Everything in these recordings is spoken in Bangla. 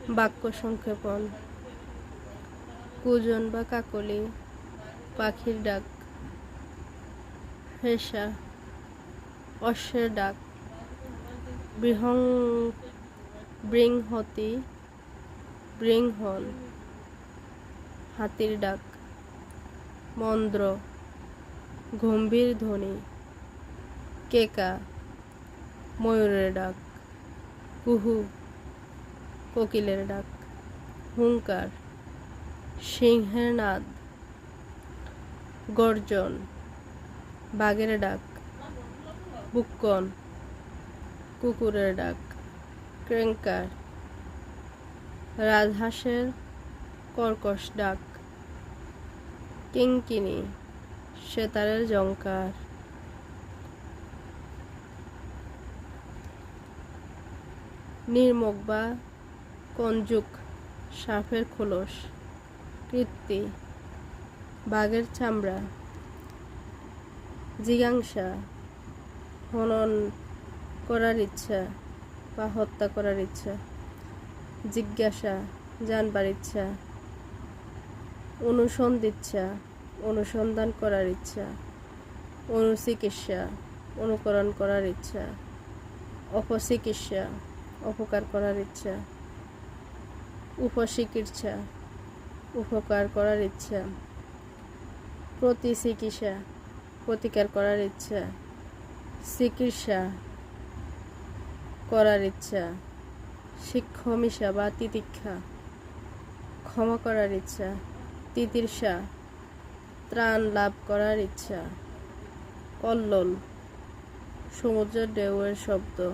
বাক্য সংক্ষেপণ। কুজন বা কাকলি, পাখির ডাক। হেসা, অশ্বের ডাক। বৃংহতি, বৃংহন, হাতির ডাক। মন্দ্র, গম্ভীর ধ্বনি। কেকা, ময়ূরের ডাক। কুহু, কোকিলের ডাক। হুঙ্কার, সিংহের নাদ। গর্জন, বাঘের ডাক। বুক্কন, কুকুরের ডাক। ক্রেঙ্কার, রাজহাঁসের কর্কশ ডাক। কিঙ্কিনি, সেতারের ঝংকার। নির্মুখ বা কঞ্জুক, সাপের খোলস। কৃত্তি, বাঘের চামড়া। জিজ্ঞাসা, হনন করার ইচ্ছা বা হত্যা করার ইচ্ছা। জিজ্ঞাসা, জানবার ইচ্ছা। অনুসন্ধিৎসা, অনুসন্ধান করার ইচ্ছা। অনুচিকিৎসা, অনুকরণ করার ইচ্ছা। অপচিকিৎসা, অপকার করার ইচ্ছা। উপচিকিৎসা, উপকার করার ইচ্ছা। প্রতিচিকিৎসা, প্রতিকার করার ইচ্ছা। চিকিৎসা করার ইচ্ছা। শিক্ষমিষা বা তিতিক্ষা, ক্ষমা করার ইচ্ছা। তিতির্ষা, ত্রাণ লাভ করার ইচ্ছা। কল্লোল, সমুদ্রের ঢেউয়ের শব্দ।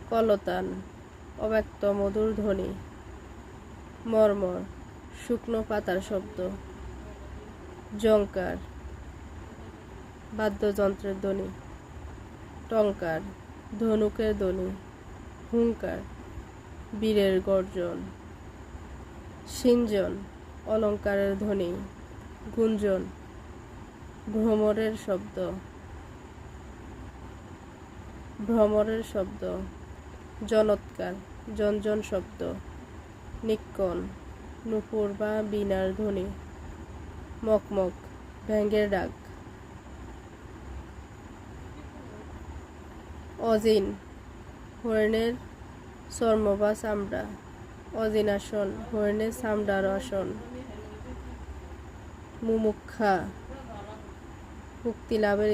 কলতান, অব্যক্ত মধুর ধ্বনি। মর্মর, শুকনো পাতার শব্দ। ঝংকার, বাদ্যযন্ত্রের ধ্বনি। টঙ্কার, ধনুকের ধ্বনি। হুঙ্কার, বীরের গর্জন। সিঞ্জন, অলঙ্কারের ধ্বনি। গুঞ্জন, ভ্রমরের শব্দ। ভ্রমরের শব্দ। জনৎকার, ঝনঝন শব্দ। নিক্কণ, নূপুর বা বীণার ধ্বনি। মকমক, ব্যাঙের ডাক। অজিন, হরিণের চর্ম বা চামড়া। অজিনাসন, হরিণের চামড়ার আসন। মুমুক্ষা, মুক্তি লাভের